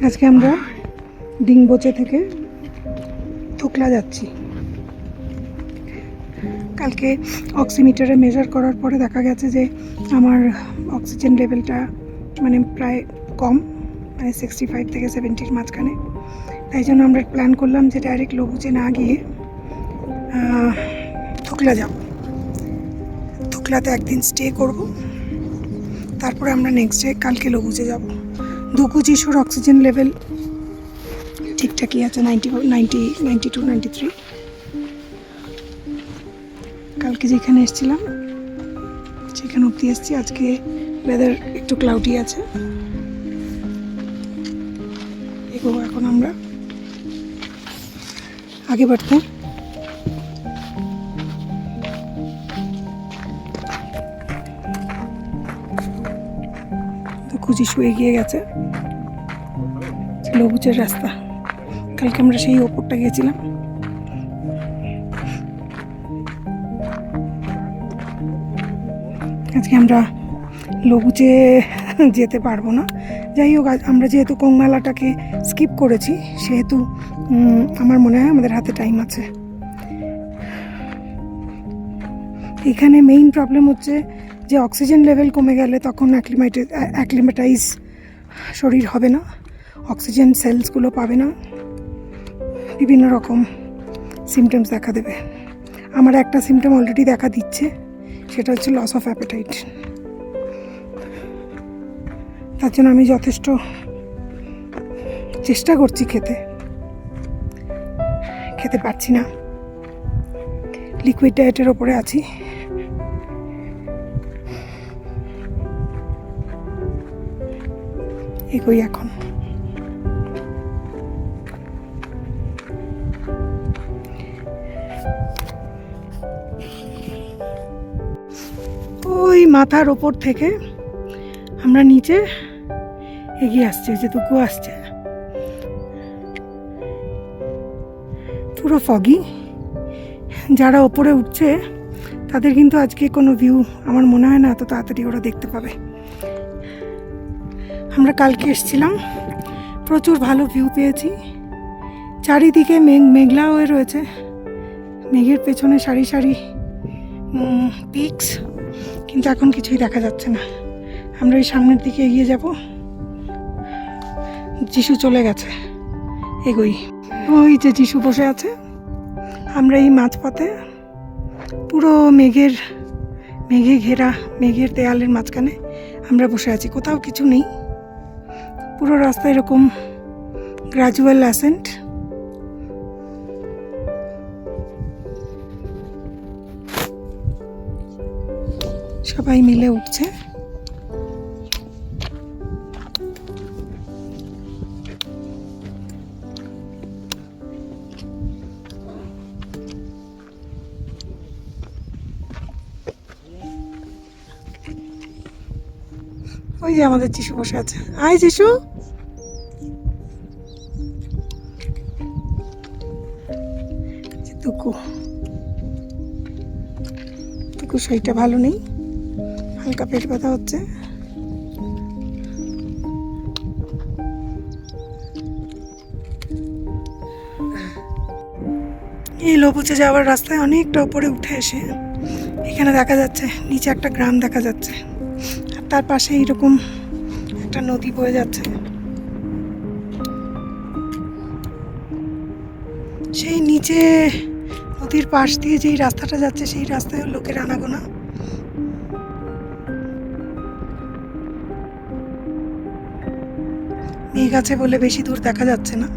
আজকে আমরা ডিংবোচে থেকে থুকলা যাচ্ছি। কালকে অক্সিমিটারে মেজার করার পরে দেখা গেছে যে আমার অক্সিজেন লেভেলটা মানে প্রায় কম, মানে 65 থেকে 70-র মাঝখানে। তাই জন্য আমরা প্ল্যান করলাম যে ডাইরেক্ট লবুচে না গিয়ে থুকলা যাব। থুকলাতে একদিন স্টে করব, তারপরে আমরা নেক্সট ডে কালকে লবুচে যাব। দুকু যিশুর অক্সিজেন লেভেল ঠিকঠাকই আছে, 92-93। কালকে যেখানে এসেছিলাম সেখানে অব্দি এসেছি। আজকে ওয়েদার একটু ক্লাউডি আছে। এগোবো এখন আমরা আগে বাড়তে। তো খুঁজি শুয়ে গিয়ে গেছে লবুচের রাস্তা। কালকে আমরা সেই ওপরটা গিয়েছিলাম। আজকে আমরা লবুচে যেতে পারবো না। যাই হোক, আমরা যেহেতু কোংমেলাটাকে স্কিপ করেছি সেহেতু আমার মনে হয় আমাদের হাতে টাইম আছে। এখানে মেইন প্রবলেম হচ্ছে যে অক্সিজেন লেভেল কমে গেলে তখন অ্যাক্লিমেটাইজ শরীর হবে না, অক্সিজেন সেলসগুলো পাবে না, বিভিন্ন রকম সিমটমস দেখা দেবে। আমার একটা সিমটম অলরেডি দেখা দিচ্ছে, সেটা হচ্ছে লস অফ অ্যাপেটাইট। তার জন্য আমি যথেষ্ট চেষ্টা করছি, খেতে পারছি না। লিকুইড ডায়েটের ওপরে আছি। এগোই এখন। ওই মাথার ওপর থেকে আমরা নিচে এগিয়ে আসছি, যেটুকু আসছে পুরো ফগি। যারা ওপরে উঠছে তাদের কিন্তু আজকে কোনো ভিউ আমার মনে হয় না এত তাড়াতাড়ি ওরা দেখতে পাবে। আমরা কালকে এসেছিলাম, প্রচুর ভালো ভিউ পেয়েছি। চারিদিকে মেঘলা হয়ে রয়েছে, মেঘের পেছনে সারি সারি পিকস, কিন্তু এখন কিছুই দেখা যাচ্ছে না। আমরা এই সামনের দিকে এগিয়ে যাব। যিশু চলে গেছে, এগোই। ওই যে যিশু বসে আছে। আমরা এই মাঝপথে পুরো মেঘে ঘেরা, মেঘের দেয়ালের মাঝখানে আমরা বসে আছি। কোথাও কিছু নেই, পুরো রাস্তা এরকম গ্রাজুয়াল অ্যাসেন্ট। সবাই মিলে উঠছে। ওই যে আমাদের যিশু বসে আছে। আয় যিশু। টুকু শরীরটা ভালো নেই, হালকা পেট ব্যথা হচ্ছে। এই লবুচে যাওয়ার রাস্তায় অনেকটা উপরে উঠে এসে এখানে দেখা যাচ্ছে নিচে একটা গ্রাম দেখা যাচ্ছে, আর তার পাশে এইরকম একটা নদী বয়ে যাচ্ছে। সেই নিচে নদীর পাশ দিয়ে যেই রাস্তাটা যাচ্ছে সেই রাস্তায় লোকের আনাগোনা। মেঘ আছে বলে বেশি দূর দেখা যাচ্ছে না।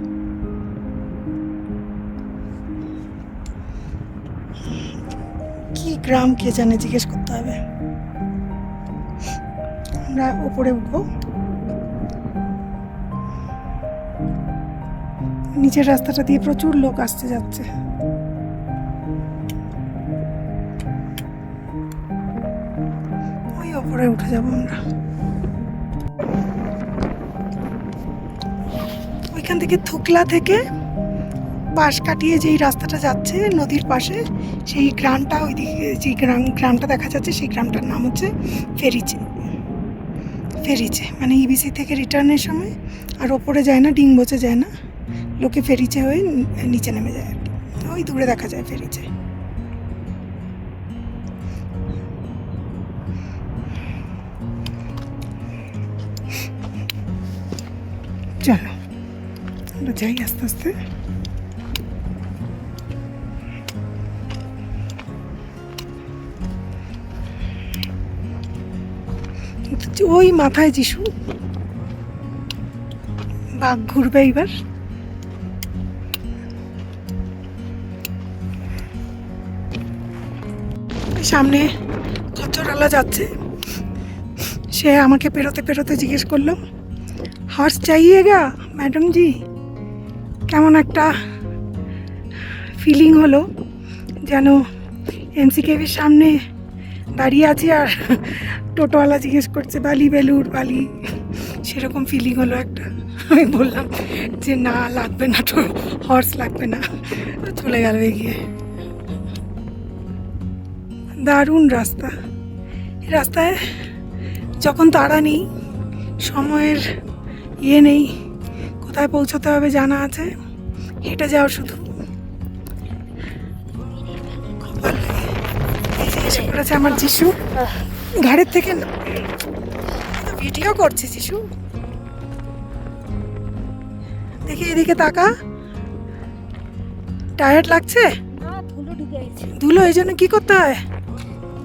কি গ্রাম কে জানে, জিজ্ঞেস করতে হবে। আমরা উপরে উঠবো। নিচের রাস্তাটা দিয়ে প্রচুর লোক আসতে যাচ্ছে। ওই উপরে উঠে যাবো আমরা। ওইখান থেকে থুকলা থেকে পাশ কাটিয়ে যেই রাস্তাটা যাচ্ছে নদীর পাশে, সেই গ্রামটা, ওইদিকে যে গ্রামটা দেখা যাচ্ছে সেই গ্রামটার নাম হচ্ছে ফেরিছে, মানে ইবিসি থেকে রিটার্নের সময় আর ওপরে যায় না, ডিংবোচে যায় না, লোকে ফেরিছে হয়ে নিচে নেমে যায় আর কি। ওই দূরে দেখা যায় ফেরিছে। চলো আমরা যাই আস্তে আস্তে। ওই মাথায় যিশু, বাঘ ঘুরবে এইবার। সামনে খচ্চরওয়ালা যাচ্ছে, সে আমাকে পেরোতে পেরোতে জিজ্ঞেস করলো, হর্স চাইয়েগা ম্যাডাম জি। কেমন একটা ফিলিং হলো, যেন এমসিকেভির সামনে দাঁড়িয়ে আছি আর টোটোওয়ালা জিজ্ঞেস করছে বালি বেলুর বালি, সেরকম ফিলিং হলো একটা। আমি বললাম যে না লাগবে না, তো হর্স লাগবে না, চলে গেল এগিয়ে। দারুণ রাস্তা। এই রাস্তায় যখন তাড়া নেই, সময়ের ইয়ে নেই, কোথায় পৌঁছতে হবে জানা আছে, হেঁটে যাও শুধু। খুব ভালো লাগে। এই যে এসে পড়েছে আমার যিশু ঘাড়ের থেকে। ভিডিও করছে যিশু, দেখি এদিকে তাকা। টায়ার্ড লাগছে? ধুলো ঢুকে গেছে। ধুলো এই জন্য কি করতে হয়?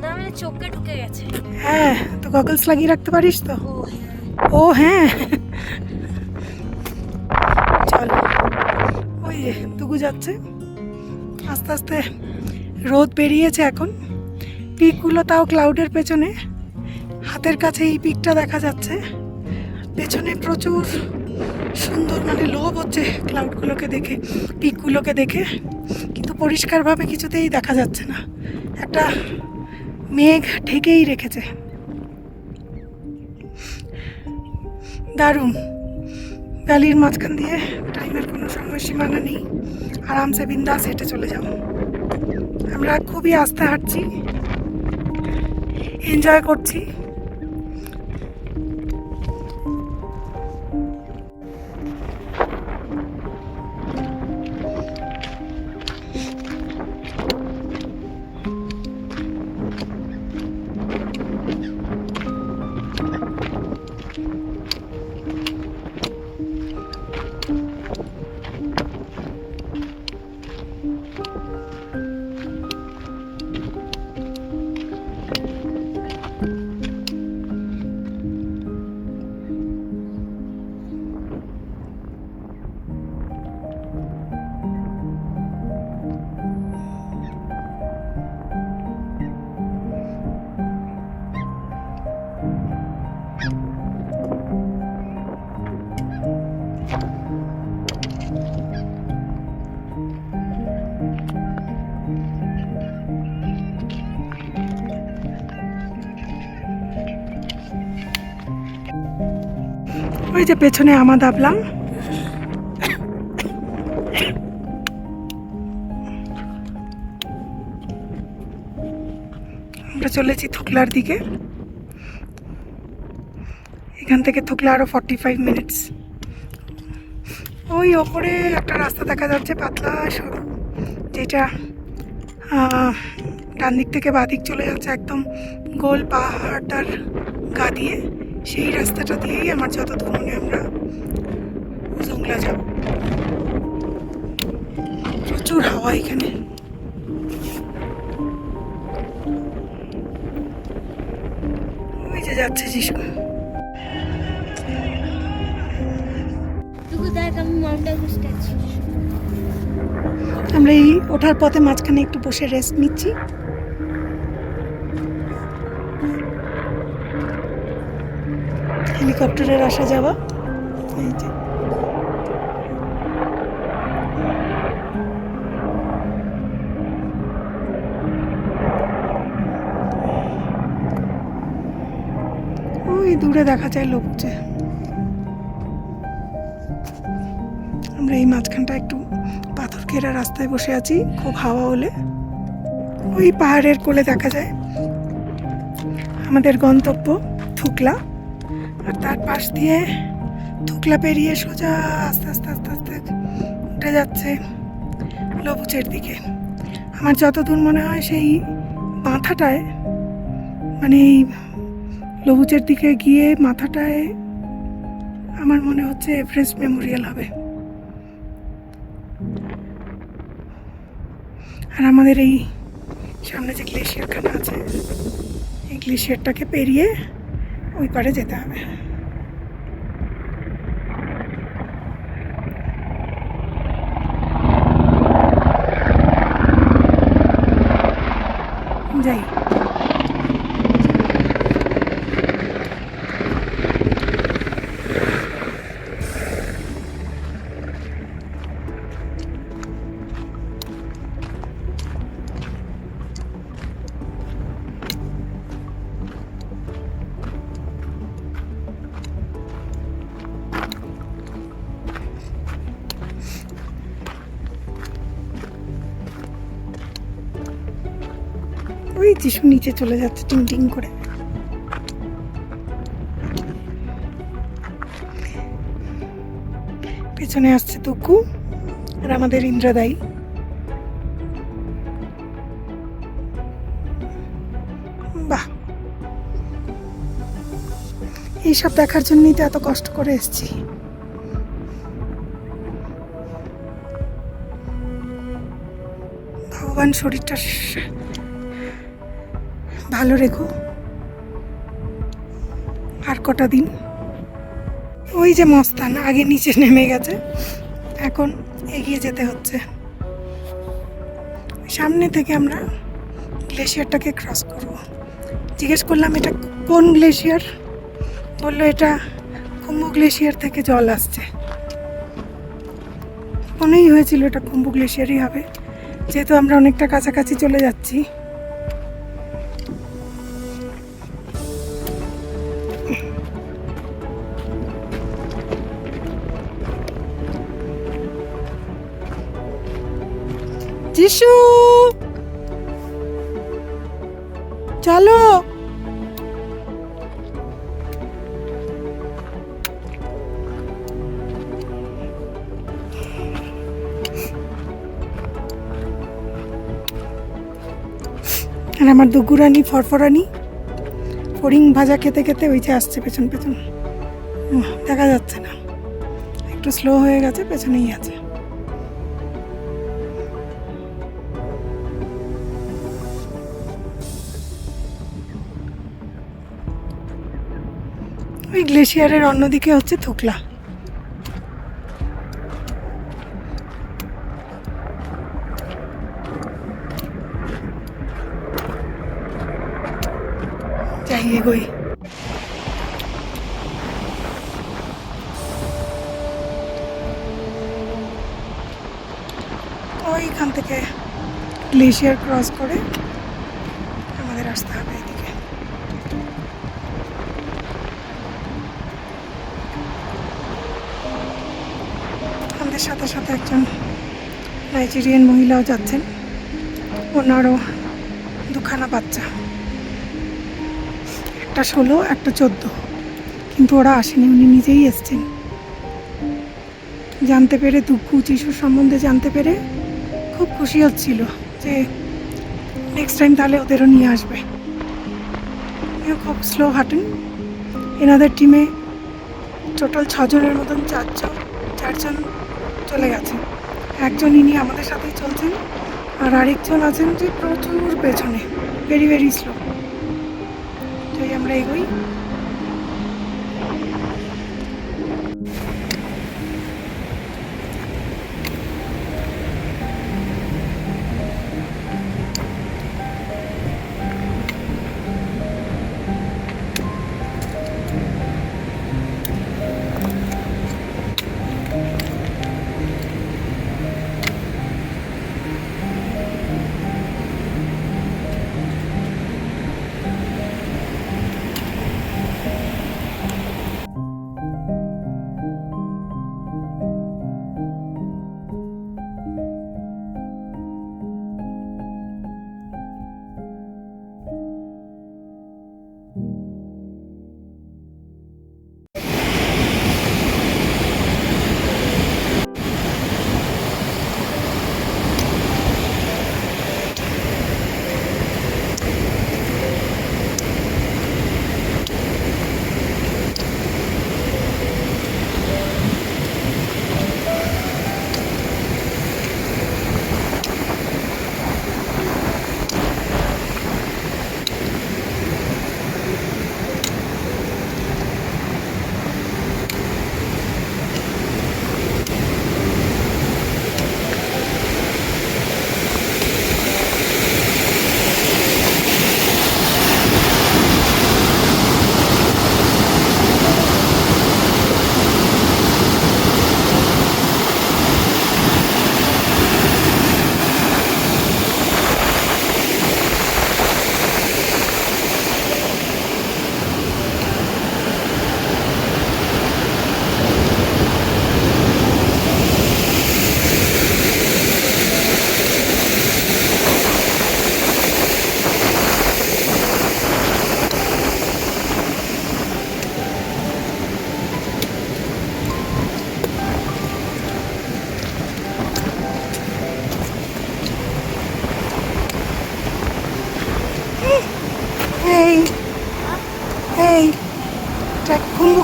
না মানে চোখে ঢুকে গেছে। হ্যাঁ, তো গগলস লাগিয়ে রাখতে পারিস তো। ও ও হ্যাঁ, চল। ওই যে দুগু যাচ্ছে আস্তে আস্তে। রোদ বেরিয়েছে এখন, পিকগুলো তাও ক্লাউডের পেছনে। হাতের কাছে এই পিকটা দেখা যাচ্ছে, পেছনে প্রচুর সুন্দর, মানে লোভ হচ্ছে ক্লাউডগুলোকে দেখে, পিকগুলোকে দেখে, কিন্তু পরিষ্কারভাবে কিছুতেই দেখা যাচ্ছে না, একটা মেঘ ঢেকেই রেখেছে। দারুণ। ভ্যালির মাঝখান দিয়ে টাইমের কোনো সময়সীমানা নেই, আরামসে বিন্দাস হেঁটে চলে যাও। আমরা খুবই আস্তে হাঁটছি, এনজয় করছি। ওই যে পেছনে আমা দাবলাম। আমরা চলেছি থুকলার দিকে। এখান থেকে থুকলা আরো 45 মিনিটস। ওই ওপরে একটা রাস্তা দেখা যাচ্ছে, পাতলা সরু, যেটা ডান দিক থেকে বাদিক চলে যাচ্ছে, একদম গোল পাহাড়টার গা দিয়ে। সেই রাস্তাটা দিয়েই আমার যতদূর মনে আমরা জংলা যাব। প্রচুর হাওয়া এখানে। ওই যে যাচ্ছে যিশু। আমরা এই ওঠার পথে মাঝখানে একটু বসে রেস্ট নিচ্ছি। হেলিকপ্টারের আসা যাওয়া। এই যে ওই দূরে দেখা যায় লোকছে। আমরা এই মাঝখানটা একটু পাথর ঘেরা রাস্তায় বসে আছি, খুব হাওয়া হলে ওই পাহাড়ের কোলে দেখা যায় আমাদের গন্তব্য থুকলা। আর তার পাশ দিয়ে ধুকলা পেরিয়ে সোজা আস্তে আস্তে আস্তে আস্তে উঠে যাচ্ছে লবুচের দিকে। আমার যতদূর মনে হয় সেই মাথাটায়, মানে এই লবুচের দিকে গিয়ে মাথাটায় আমার মনে হচ্ছে এভারেস্ট মেমোরিয়াল হবে। আর আমাদের এই সামনে যে গ্লেশিয়ারখানা আছে, এই গ্লেশিয়ারটাকে পেরিয়ে ওই পারে যেতে হবে। যাই। ওই যিশু নিচে চলে যাচ্ছে টিং টিং করে। পেছনে আসছে তুকু আর আমাদের ইন্দ্রদাই। বাহ, এইসব দেখার জন্যই তো এত কষ্ট করে এসেছি। ভগবান শরীরটা ভালো রেখো আর কটা দিন। ওই যে মস্তান আগে নিচে নেমে গেছে, এখন এগিয়ে যেতে হচ্ছে। সামনে থেকে আমরা গ্লেশিয়ারটাকে ক্রস করব। জিজ্ঞেস করলাম এটা কোন গ্লেশিয়ার, বললো এটা কুম্বু গ্লেশিয়ার থেকে জল আসছে। মনেই হয়েছিল এটা কুম্বু গ্লেশিয়ারই হবে, যেহেতু আমরা অনেকটা কাছাকাছি চলে যাচ্ছি। যিশু চলো, আর আমার দুগুরানি ফরফরানি ফড়িং ভাজা খেতে খেতে ওই যে আসছে পেছন পেছন। দেখা যাচ্ছে না, একটু স্লো হয়ে গেছে, পেছনেই আছে। ওই গ্লেশিয়ারের অন্যদিকে হচ্ছে থুকলা। যাই এগোই। ওইখান থেকে গ্লেশিয়ার ক্রস করে আমাদের আসতে হবে এদিকে। আমাদের সাথে সাথে একজন নাইজেরিয়ান মহিলাও যাচ্ছেন, ওনারও দুখানা বাচ্চা, একটা 16 একটা 14, কিন্তু ওরা আসেনি, উনি নিজেই এসছেন। জানতে পেরে, দুঃখু যিশুর সম্বন্ধে জানতে পেরে খুব খুশি হচ্ছিল যে নেক্সট টাইম তাহলে ওদেরও নিয়ে আসবে। খুব স্লো হাঁটেন। এনাদের টিমে টোটাল 6 জনের মতন 4জন চলে গেছে। একজন ইনি আমাদের সাথেই চলছেন, আর আরেকজন আছেন যে প্রচুর পেছনে, ভেরি ভেরি স্লো। তাই আমরা এগোই।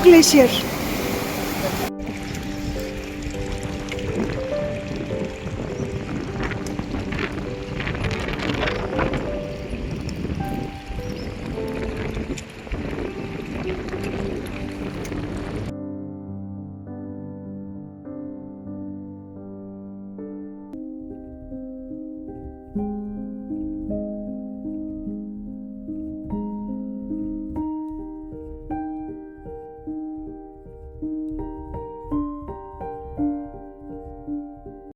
গ্লেশিয়ার।